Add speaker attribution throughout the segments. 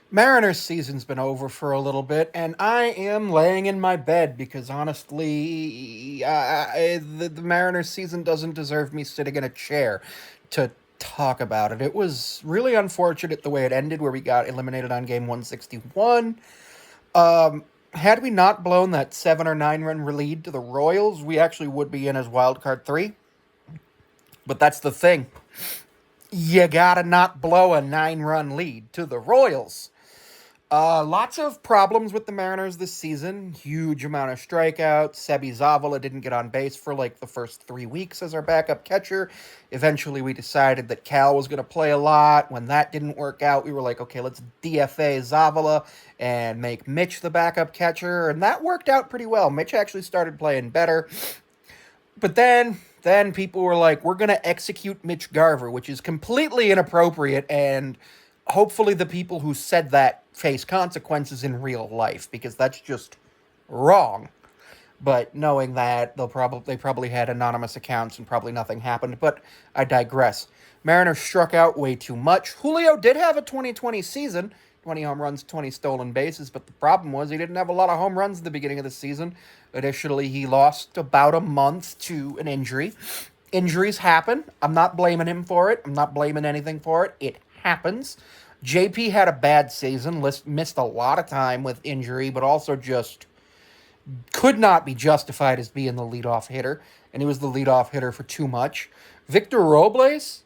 Speaker 1: Mariners season's been over for a little bit, and I am laying in my bed because honestly, the Mariners season doesn't deserve me sitting in a chair to talk about it. It was really unfortunate the way it ended, where we got eliminated on game 161. Had we not blown that 7 or 9 run lead to the Royals, we actually would be in as wild card three. But that's the thing. You gotta not blow a 9 run lead to the Royals. Lots of problems with the Mariners this season. Huge amount of strikeouts. Sebi Zavala didn't get on base for like the first 3 weeks as our backup catcher. Eventually, we decided that Cal was going to play a lot. When that didn't work out, we were like, okay, let's DFA Zavala and make Mitch the backup catcher. And that worked out pretty well. Mitch actually started playing better. But then people were like, we're going to execute Mitch Garver, which is completely inappropriate, and hopefully the people who said that face consequences in real life, because that's just wrong. But knowing that, they probably had anonymous accounts and probably nothing happened. But I digress. Mariners struck out way too much. Julio did have a 2020 season, 20 home runs, 20 stolen bases, but the problem was he didn't have a lot of home runs at the beginning of the season. Additionally, he lost about a month to an injury. Injuries happen. I'm not blaming him for it. I'm not blaming anything for it. It happens. JP had a bad season, missed a lot of time with injury, but also just could not be justified as being the leadoff hitter, and he was the leadoff hitter for too much. Victor Robles,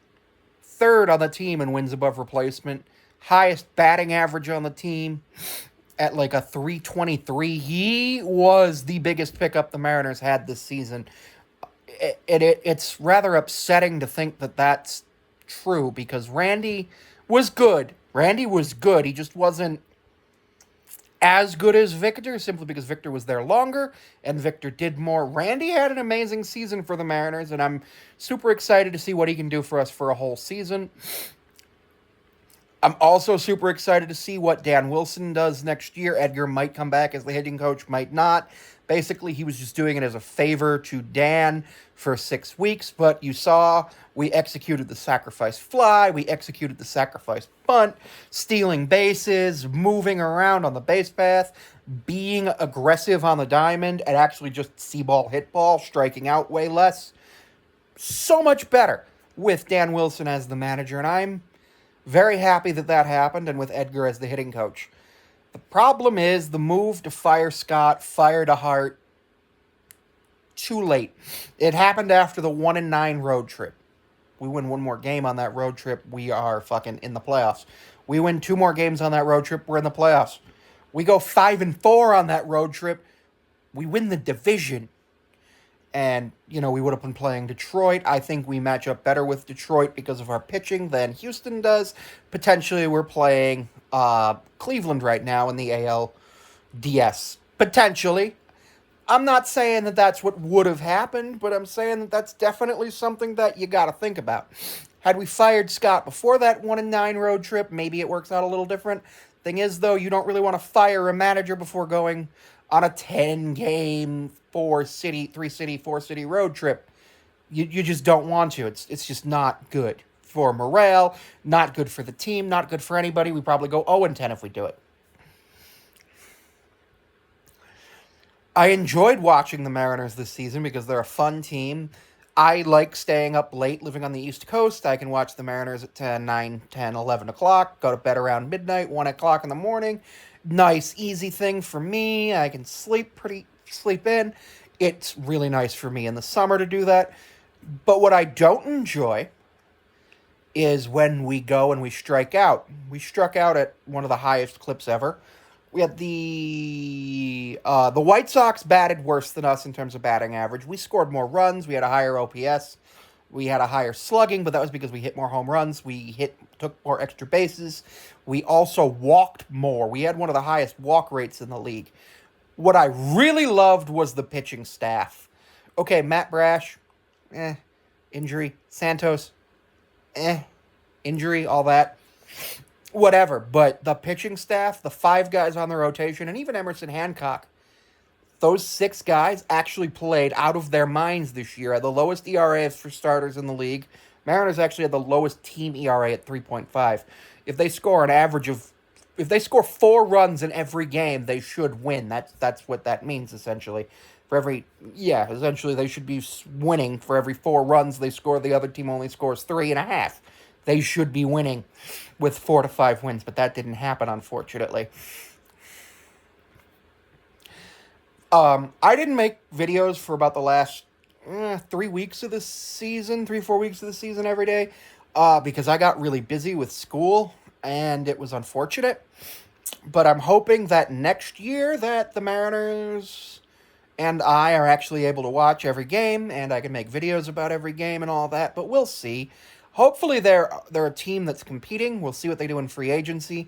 Speaker 1: third on the team in wins above replacement, highest batting average on the team at like a 323. He was the biggest pickup the Mariners had this season. It's rather upsetting to think that that's true because Randy was good. Randy was good. He just wasn't as good as Victor simply because Victor was there longer and Victor did more. Randy had an amazing season for the Mariners, and I'm super excited to see what he can do for us for a whole season. I'm also super excited to see what Dan Wilson does next year. Edgar might come back as the hitting coach, might not. Basically, he was just doing it as a favor to Dan for 6 weeks, but you saw we executed the sacrifice fly, we executed the sacrifice bunt, stealing bases, moving around on the base path, being aggressive on the diamond, and actually just see ball, hit ball, striking out way less. So much better with Dan Wilson as the manager, and I'm very happy that that happened, and with Edgar as the hitting coach. The problem is the move to fire Scott, fire DeHart, too late. It happened after the 1-9 road trip. We win one more game on that road trip, we are fucking in the playoffs. We win two more games on that road trip, we're in the playoffs. We go 5-4 on that road trip, we win the division. And, we would have been playing Detroit. I think we match up better with Detroit because of our pitching than Houston does. Potentially, we're playing Cleveland right now in the ALDS. Potentially. I'm not saying that that's what would have happened, but I'm saying that that's definitely something that you got to think about. Had we fired Scott before that 1-9 road trip, maybe it works out a little different. Thing is, though, you don't really want to fire a manager before going on a 10-game, 4-city road trip. You just don't want to. It's just not good for morale, not good for the team, not good for anybody. We probably go 0-10 if we do it. I enjoyed watching the Mariners this season because they're a fun team. I like staying up late living on the East Coast. I can watch the Mariners at 10, 9, 10, 11 o'clock, go to bed around midnight, 1 o'clock in the morning. Nice, easy thing for me. I can sleep in. It's really nice for me in the summer to do that. But what I don't enjoy is when we go and we strike out. We struck out at one of the highest clips ever. We had the White Sox batted worse than us in terms of batting average. We scored more runs. We had a higher OPS. We had a higher slugging, but that was because we hit more home runs. We took more extra bases. We also walked more. We had one of the highest walk rates in the league. What I really loved was the pitching staff. Okay, Matt Brash, injury. Santos, injury, all that. Whatever, but the pitching staff, the 5 guys on the rotation, and even Emerson Hancock, those 6 guys actually played out of their minds this year. Had the lowest ERAs for starters in the league. Mariners actually had the lowest team ERA at 3.5. If they score an average of if they score 4 runs in every game, they should win. That's what that means essentially. For every essentially they should be winning for every 4 runs they score. The other team only scores 3.5. They should be winning with 4 to 5 wins, but that didn't happen, unfortunately. I didn't make videos for about the last 3 weeks of the season, 3 4 weeks of the season every day, because I got really busy with school, and it was unfortunate. But I'm hoping that next year that the Mariners and I are actually able to watch every game, and I can make videos about every game and all that. But we'll see. Hopefully they're a team that's competing. We'll see what they do in free agency.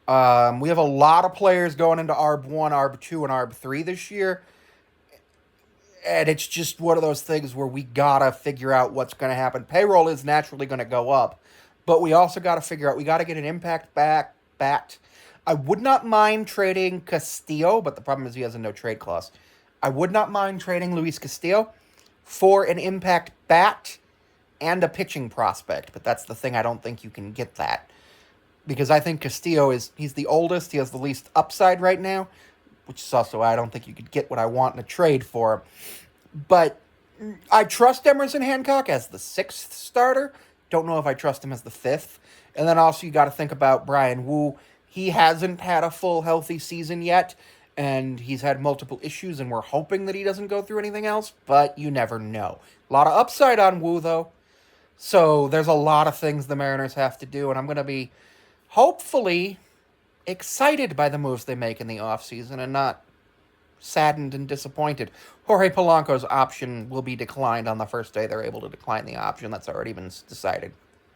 Speaker 1: We have a lot of players going into ARB1, ARB2, and ARB3 this year. And it's just one of those things where we gotta figure out what's gonna happen. Payroll is naturally gonna go up, but we also gotta figure out we gotta get an impact back. I would not mind trading Castillo, but the problem is he has a no trade clause. I would not mind trading Luis Castillo for an impact bat and a pitching prospect, but that's the thing. I don't think you can get that because I think Castillo he's the oldest. He has the least upside right now, which is also why I don't think you could get what I want in a trade for him. But I trust Emerson Hancock as the 6th starter. Don't know if I trust him as the 5th. And then also you got to think about Bryan Woo. He hasn't had a full healthy season yet, and he's had multiple issues, and we're hoping that he doesn't go through anything else, but you never know. A lot of upside on Woo, though. So there's a lot of things the Mariners have to do, and I'm going to be hopefully excited by the moves they make in the offseason and not saddened and disappointed. Jorge Polanco's option will be declined on the first day they're able to decline the option. That's already been decided.